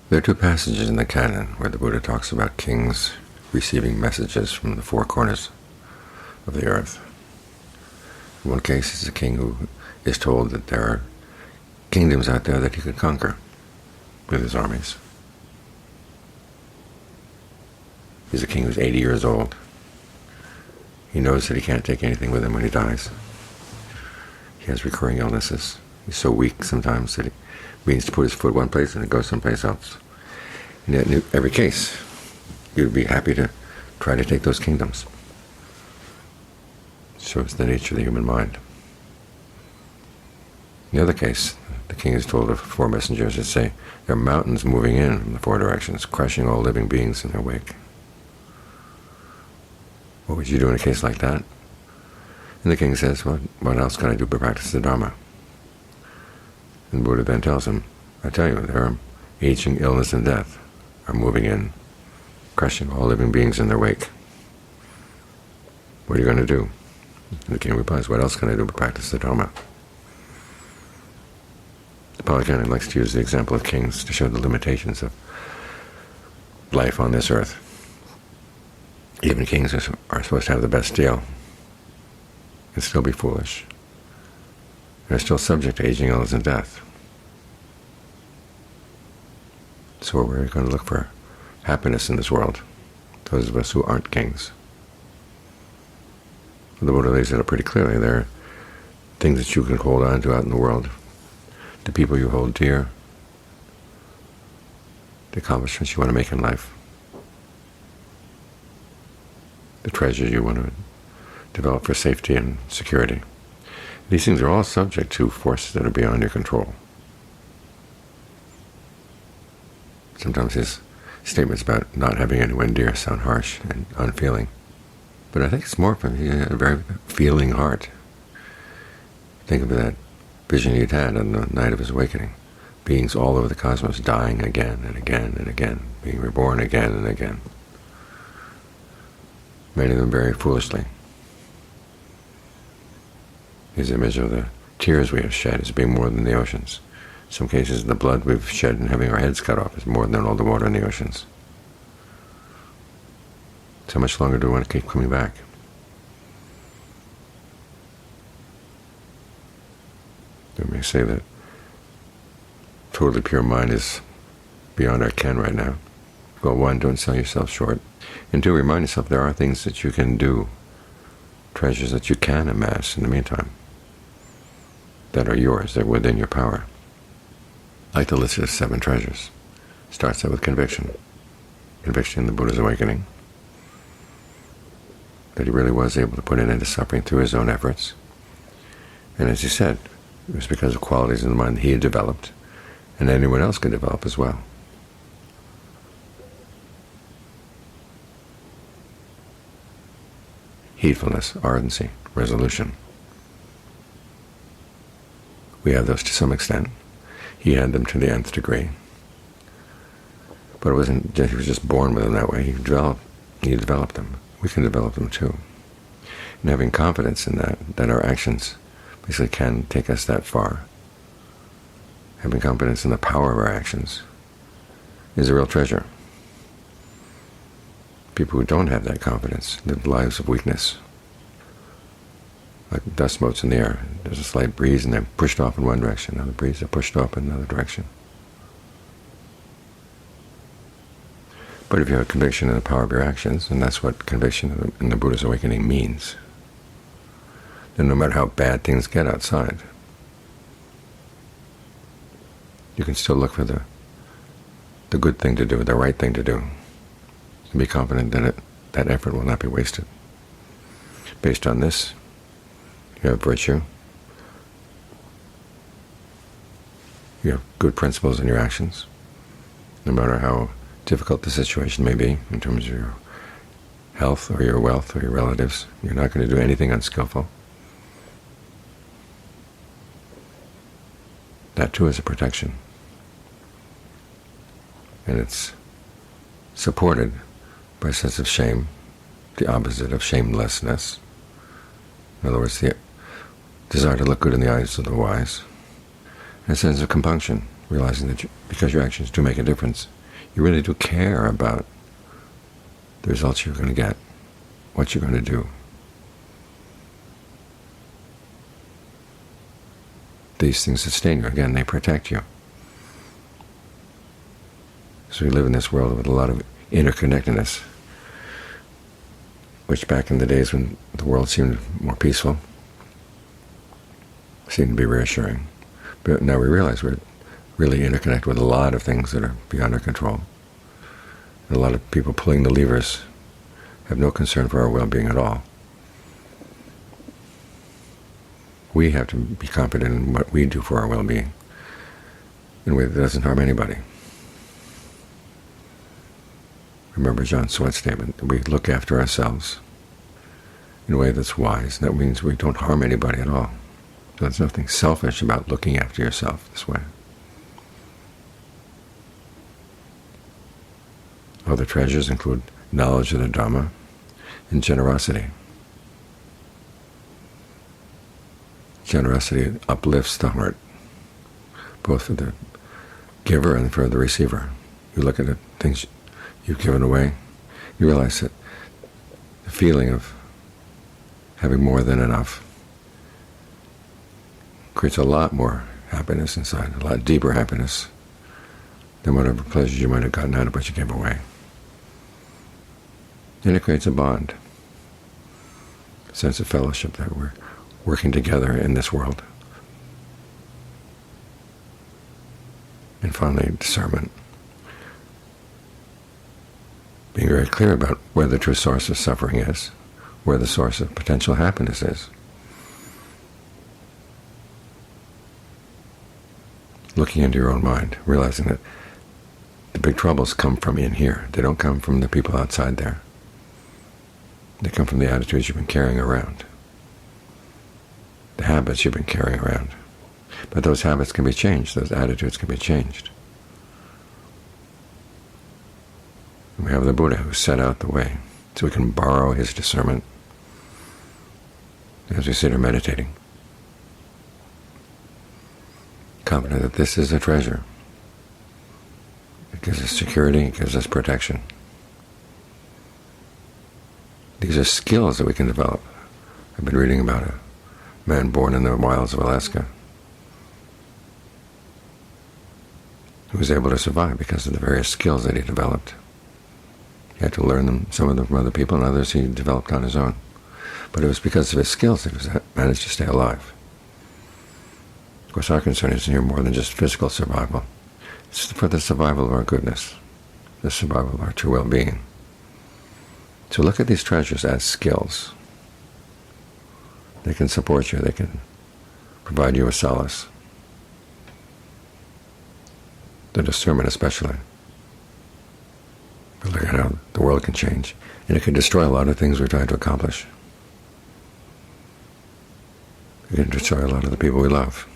There are two passages in the canon where the Buddha talks about kings receiving messages from the four corners of the earth. In one case, it's a king who is told that there are kingdoms out there that he could conquer with his armies. He's a king who's 80 years old. He knows that he can't take anything with him when he dies. He has recurring illnesses. He's so weak sometimes that he means to put his foot one place and it goes someplace else. And yet in every case, he would be happy to try to take those kingdoms. Shows the nature of the human mind. In the other case, the king is told of four messengers that say there are mountains moving in from the four directions, crushing all living beings in their wake. What would you do in a case like that? And the king says, well, what else can I do but practice the Dhamma? And Buddha then tells him, I tell you, there are aging, illness, and death are moving in, crushing all living beings in their wake. What are you going to do? And the king replies, what else can I do but practice the Dhamma? The Pali Canon likes to use the example of kings to show the limitations of life on this earth. Even kings are supposed to have the best deal and still be foolish. They're still subject to aging, illness, and death. So we're going to look for happiness in this world, those of us who aren't kings. The Buddha lays it out pretty clearly. There are things that you can hold on to out in the world, the people you hold dear, the accomplishments you want to make in life, the treasures you want to develop for safety and security. These things are all subject to forces that are beyond your control. Sometimes his statements about not having anyone dear sound harsh and unfeeling, but I think it's more from he had a very feeling heart. Think of that vision he'd had on the night of his awakening. Beings all over the cosmos dying again and again and again, being reborn again and again. Many of them very foolishly. His image of the tears we have shed is being more than the oceans. In some cases, the blood we've shed in having our heads cut off is more than all the water in the oceans. So how much longer do we want to keep coming back? We may say that totally pure mind is beyond our ken right now. Well, one, don't sell yourself short. And two, remind yourself there are things that you can do, treasures that you can amass in the meantime, that are yours, that are within your power. Like the list of 7 treasures. Starts out with conviction. Conviction in the Buddha's awakening, that he really was able to put an end to suffering through his own efforts. And as he said, it was because of qualities in the mind that he had developed, and anyone else could develop as well. Heedfulness, ardency, resolution. We have those to some extent. He had them to the nth degree. But it wasn't just, he was just born with them that way. He developed them. We can develop them too. And having confidence in that our actions basically can take us that far, having confidence in the power of our actions, is a real treasure. People who don't have that confidence live lives of weakness, like dust motes in the air. There's a slight breeze and they're pushed off in one direction, another breeze, they're pushed off in another direction. But if you have conviction in the power of your actions, and that's what conviction in the Buddha's awakening means, then no matter how bad things get outside, you can still look for the good thing to do, the right thing to do, and be confident that that effort will not be wasted. Based on this, you have virtue, you have good principles in your actions, no matter how difficult the situation may be in terms of your health or your wealth or your relatives. You're not going to do anything unskillful. That too is a protection. And it's supported by a sense of shame, the opposite of shamelessness. In other words, the desire to look good in the eyes of the wise, and a sense of compunction, realizing that because your actions do make a difference, You really do care about the results you're going to get, what you're going to do. These things sustain you. Again, they protect you. So we live in this world with a lot of interconnectedness, which back in the days when the world seemed more peaceful, seemed to be reassuring. But now we realize we're really interconnected with a lot of things that are beyond our control. And a lot of people pulling the levers have no concern for our well-being at all. We have to be confident in what we do for our well-being in a way that doesn't harm anybody. Remember John Sweat's statement that we look after ourselves in a way that's wise. That means we don't harm anybody at all. So there's nothing selfish about looking after yourself this way. Other treasures include knowledge of the Dhamma and generosity. Generosity uplifts the heart, both for the giver and for the receiver. You look at the things you've given away, you realize that the feeling of having more than enough creates a lot more happiness inside, a lot deeper happiness than whatever pleasures you might have gotten out of what you gave away. And it creates a bond, a sense of fellowship that we're working together in this world. And finally, discernment. Being very clear about where the true source of suffering is, where the source of potential happiness is. Looking into your own mind, realizing that the big troubles come from in here. They don't come from the people outside there. They come from the attitudes you've been carrying around, the habits you've been carrying around. But those habits can be changed. Those attitudes can be changed. And we have the Buddha who set out the way, so we can borrow his discernment as we sit here meditating, confident that this is a treasure. It gives us security, it gives us protection. These are skills that we can develop. I've been reading about a man born in the wilds of Alaska who was able to survive because of the various skills that he developed. He had to learn them, some of them from other people, and others he developed on his own. But it was because of his skills that he managed to stay alive. Of course, our concern is here more than just physical survival. It's for the survival of our goodness, the survival of our true well-being. So look at these treasures as skills. They can support you. They can provide you with solace. The discernment especially. But look at how the world can change. And it can destroy a lot of things we're trying to accomplish. It can destroy a lot of the people we love.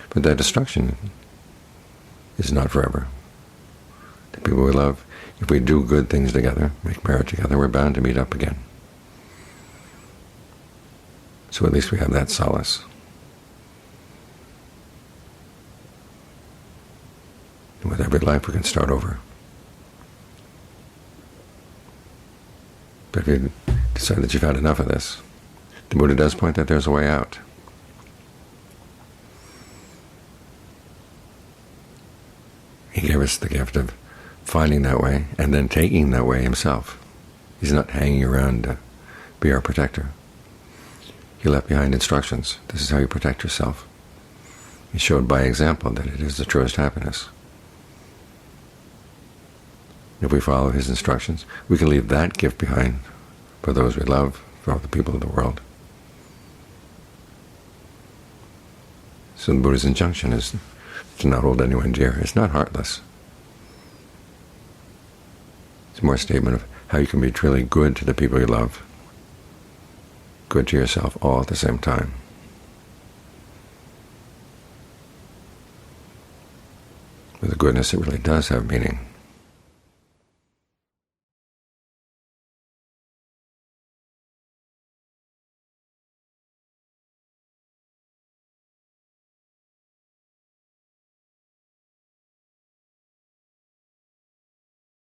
But that destruction is not forever. The people we love, if we do good things together, make merit together, we're bound to meet up again. So at least we have that solace. And with every life we can start over. But if you decide that you've had enough of this, the Buddha does point that there's a way out. He gave us the gift of finding that way and then taking that way himself. He's not hanging around to be our protector. He left behind instructions. This is how you protect yourself. He showed by example that it is the truest happiness. If we follow his instructions, we can leave that gift behind for those we love, for all the people of the world. So the Buddha's injunction is to not hold anyone dear. It's not heartless. It's more a statement of how you can be truly good to the people you love, good to yourself, all at the same time. With a goodness that really does have meaning.